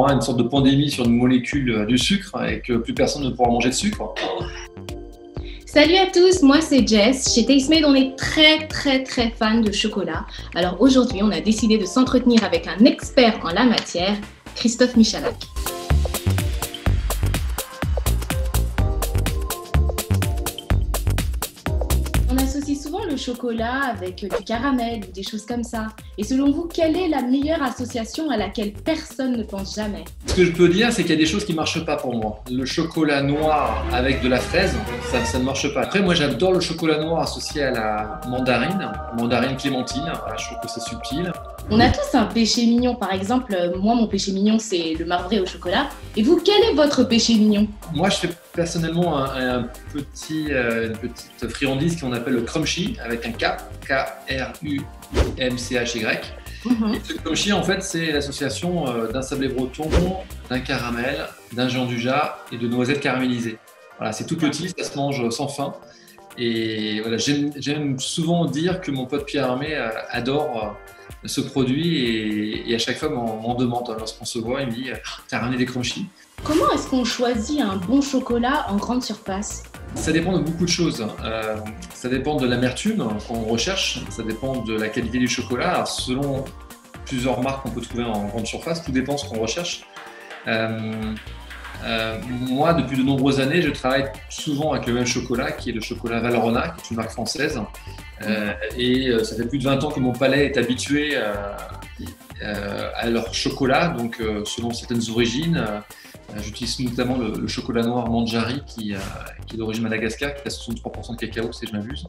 Une sorte de pandémie sur une molécule du sucre et que plus personne ne pourra manger de sucre. Salut à tous, moi c'est Jess. Chez Tastemade, on est très fan de chocolat. Alors aujourd'hui, on a décidé de s'entretenir avec un expert en la matière, Christophe Michalak. On associe souvent le chocolat avec du caramel ou des choses comme ça. Et selon vous, quelle est la meilleure association à laquelle personne ne pense jamais? Ce que je peux dire, c'est qu'il y a des choses qui ne marchent pas pour moi. Le chocolat noir avec de la fraise, ça ne marche pas. Après, moi, j'adore le chocolat noir associé à la mandarine clémentine. Voilà, je trouve que c'est subtil. On a tous un péché mignon. Par exemple, moi, mon péché mignon, c'est le marbré au chocolat. Et vous, quel est votre péché mignon? Moi, je fais personnellement une petite friandise qu'on appelle le crunchy, avec un K, K-R-U-M-C-H-Y. Et ce crunchy, en fait, c'est l'association d'un sablé breton, d'un caramel, d'un gianduja et de noisettes caramélisées. Voilà, c'est tout petit, ça se mange sans faim. Et voilà, j'aime souvent dire que mon pote Pierre Hermé adore ce produit et à chaque fois m'en demande. Lorsqu'on se voit, il me dit « T'as ramené des crunchy ?» Comment est-ce qu'on choisit un bon chocolat en grande surface? Ça dépend de beaucoup de choses. Ça dépend de l'amertume qu'on recherche, ça dépend de la qualité du chocolat. Alors, selon plusieurs marques qu'on peut trouver en grande surface, tout dépend de ce qu'on recherche. Moi, depuis de nombreuses années, je travaille souvent avec le même chocolat, qui est le chocolat Valrhona, qui est une marque française. Et ça fait plus de 20 ans que mon palais est habitué à leur chocolat, donc selon certaines origines. J'utilise notamment le chocolat noir Mandjari qui est d'origine Madagascar, qui a 63% de cacao, si je m'abuse.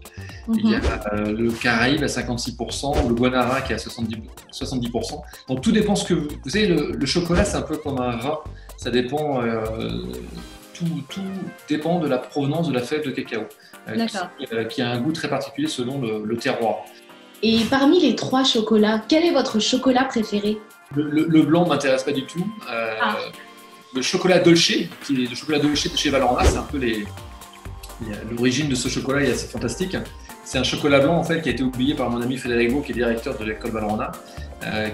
Il y a le Caraïbe à 56%, le Guanara qui est à 70%. Donc tout dépend ce que vous savez, le chocolat c'est un peu comme un vin, ça dépend, tout dépend de la provenance de la fève de cacao, qui a un goût très particulier selon le terroir. Et parmi les 3 chocolats, quel est votre chocolat préféré? Le blanc ne m'intéresse pas du tout. Le chocolat dolce, qui est le chocolat dolce de chez Valrhona, c'est un peu l'origine de ce chocolat, il est assez fantastique. C'est un chocolat blanc en fait qui a été oublié par mon ami Frédéric Beau, qui est directeur de l'école Valrhona,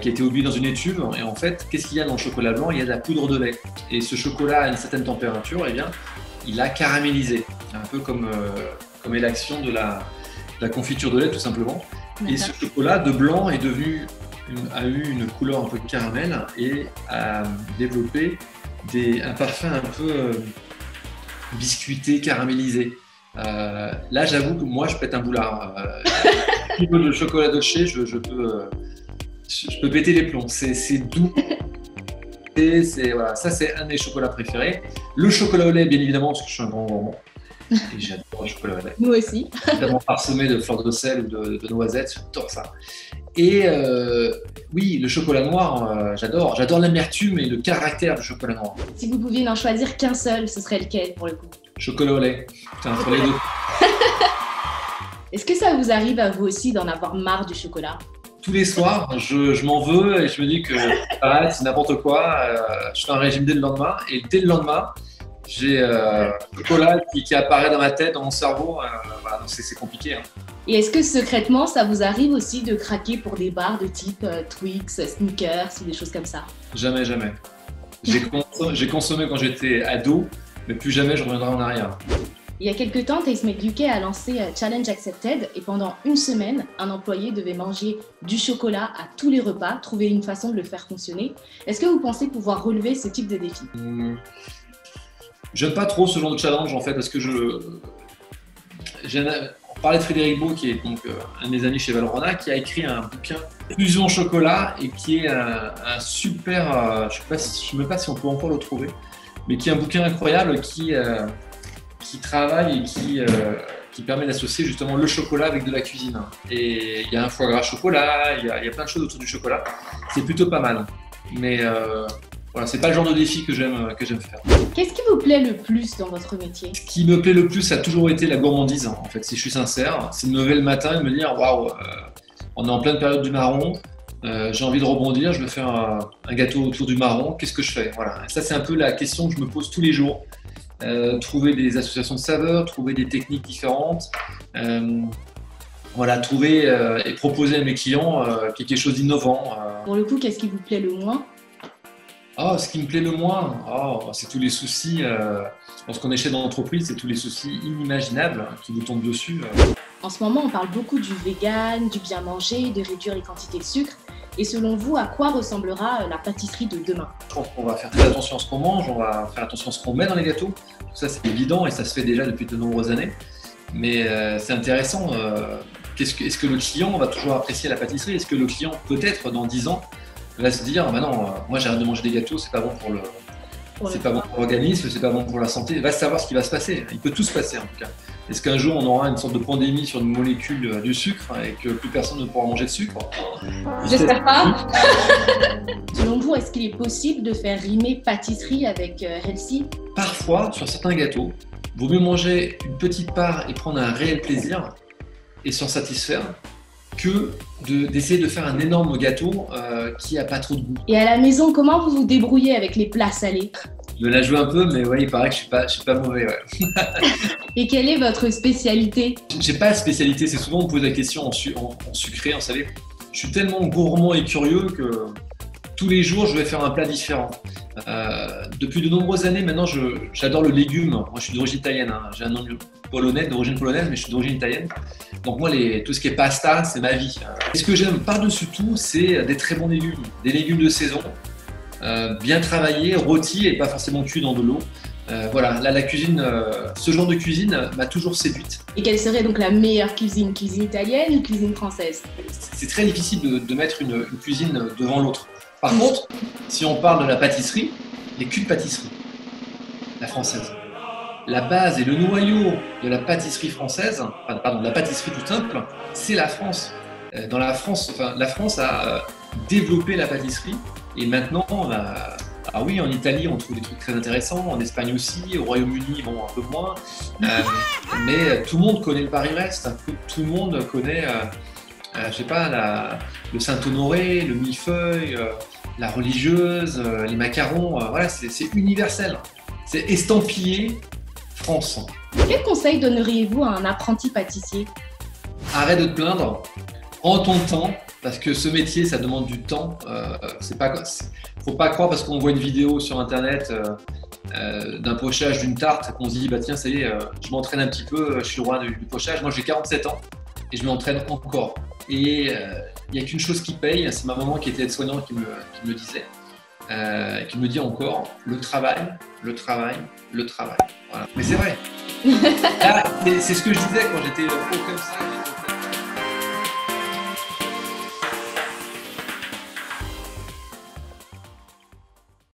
qui a été oublié dans une étuve. Et en fait, qu'est-ce qu'il y a dans le chocolat blanc? Il y a de la poudre de lait. Et ce chocolat à une certaine température, eh bien, il a caramélisé, un peu comme est l'action de la confiture de lait tout simplement. Et ce chocolat de blanc est a eu une couleur un peu caramel et a développé un parfum un peu biscuité, caramélisé. Là, j'avoue que moi, je pète un boulard. Le chocolat dolce, je peux péter les plombs. C'est doux. Voilà, ça, c'est un des chocolats préférés. Le chocolat au lait, bien évidemment, parce que je suis un grand gourmand. Et j'adore le chocolat au lait. Nous aussi. Notamment parsemé de fleurs de sel ou de noisettes, j'adore ça. Et oui, le chocolat noir, j'adore l'amertume et le caractère du chocolat noir. Si vous pouviez n'en choisir qu'un seul, ce serait lequel pour le coup? Chocolat au lait, c'est entre les deux. Est-ce que ça vous arrive à vous aussi d'en avoir marre du chocolat? Tous les soirs, je m'en veux et je me dis que c'est n'importe quoi, je fais un régime dès le lendemain et dès le lendemain, j'ai le chocolat qui apparaît dans ma tête, dans mon cerveau, voilà, donc c'est compliqué. Hein. Et est-ce que secrètement, ça vous arrive aussi de craquer pour des barres de type Twix, Snickers ou des choses comme ça? Jamais. J'ai consommé quand j'étais ado, mais plus jamais je reviendrai en arrière. Il y a quelques temps, Tastemade UK a lancé Challenge Accepted et pendant une semaine, un employé devait manger du chocolat à tous les repas, trouver une façon de le faire fonctionner. Est-ce que vous pensez pouvoir relever ce type de défi? J'aime pas trop ce genre de challenge en fait, parce que on parlait de Frédéric Beau, qui est donc un de mes amis chez Valrhona, qui a écrit un bouquin Fusion Chocolat et qui est un super, je ne sais même pas si on peut encore le trouver, mais qui est un bouquin incroyable qui travaille et qui permet d'associer justement le chocolat avec de la cuisine. Et il y a un foie gras chocolat, il y a plein de choses autour du chocolat. C'est plutôt pas mal. Mais voilà, c'est pas le genre de défi que j'aime faire. Qu'est-ce qui vous plaît le plus dans votre métier? Ce qui me plaît le plus, ça a toujours été la gourmandise, en fait, si je suis sincère. C'est de me lever le matin et me dire waouh, on est en pleine période du marron, j'ai envie de rebondir, je veux faire un gâteau autour du marron, qu'est-ce que je fais? Voilà. Et ça, c'est un peu la question que je me pose tous les jours. Trouver des associations de saveurs, trouver des techniques différentes, voilà, trouver et proposer à mes clients quelque chose d'innovant. Pour le coup, qu'est-ce qui vous plaît le moins? Oh, ce qui me plaît le moins, c'est tous les soucis. Lorsqu'on est chef d'entreprise, c'est tous les soucis inimaginables qui vous tombent dessus. En ce moment, on parle beaucoup du vegan, du bien manger, de réduire les quantités de sucre. Et selon vous, à quoi ressemblera la pâtisserie de demain? Je pense qu'on va faire très attention à ce qu'on mange, on va faire attention à ce qu'on met dans les gâteaux. Tout ça, c'est évident et ça se fait déjà depuis de nombreuses années. Mais c'est intéressant. Est-ce que le client va toujours apprécier la pâtisserie? Est-ce que le client, peut-être dans 10 ans, va se dire bah non, moi j'arrête de manger des gâteaux, c'est pas bon pas bon pour l'organisme, c'est pas bon pour la santé. Il va savoir ce qui va se passer. Il peut tout se passer en tout cas. Est-ce qu'un jour on aura une sorte de pandémie sur une molécule du sucre et que plus personne ne pourra manger de sucre? J'espère pas. Selon vous, est-ce qu'il est possible de faire rimer pâtisserie avec healthy? Parfois, sur certains gâteaux, il vaut mieux manger une petite part et prendre un réel plaisir et s'en satisfaire que d'essayer de faire un énorme gâteau qui n'a pas trop de goût. Et à la maison, comment vous vous débrouillez avec les plats salés? Je me la joue un peu, mais ouais, il paraît que je suis pas mauvais. Ouais. Et quelle est votre spécialité? J'ai pas de spécialité, c'est souvent on me pose la question en sucré, vous savez. Je suis tellement gourmand et curieux que tous les jours, je vais faire un plat différent. Depuis de nombreuses années, maintenant, j'adore le légume. Moi, je suis d'origine italienne. Hein. J'ai un nom d'origine polonaise, mais je suis d'origine italienne. Donc moi, tout ce qui est pasta, c'est ma vie. Et ce que j'aime par-dessus tout, c'est des très bons légumes. Des légumes de saison, bien travaillés, rôtis et pas forcément cuits dans de l'eau. Voilà, là, la cuisine, ce genre de cuisine m'a toujours séduite. Et quelle serait donc la meilleure cuisine? Cuisine italienne ou cuisine française? C'est très difficile de mettre une cuisine devant l'autre. Par contre, si on parle de la pâtisserie, il n'y a qu'une pâtisserie, la française. La base et le noyau de la pâtisserie française, pardon, de la pâtisserie tout simple, c'est la France. Dans la France, la France a développé la pâtisserie et maintenant, ah oui, en Italie, on trouve des trucs très intéressants, en Espagne aussi, au Royaume-Uni, bon, un peu moins. Mais tout le monde connaît le Paris-Brest, tout le monde connaît, je sais pas, le Saint-Honoré, le millefeuille, la religieuse, les macarons, voilà, c'est universel. C'est estampillé France. Quel conseil donneriez-vous à un apprenti pâtissier? Arrête de te plaindre, prends ton temps, parce que ce métier, ça demande du temps. Faut pas croire parce qu'on voit une vidéo sur internet d'un pochage d'une tarte qu'on se dit bah tiens ça y est, je m'entraîne un petit peu, je suis le roi du pochage. Moi j'ai 47 ans et je m'entraîne encore. Et il n'y a qu'une chose qui paye, c'est ma maman qui était aide-soignante qui me le disait, qui me dit encore le travail, le travail, le travail. Voilà. Mais c'est vrai. Là, c'est ce que je disais quand j'étais haut comme ça.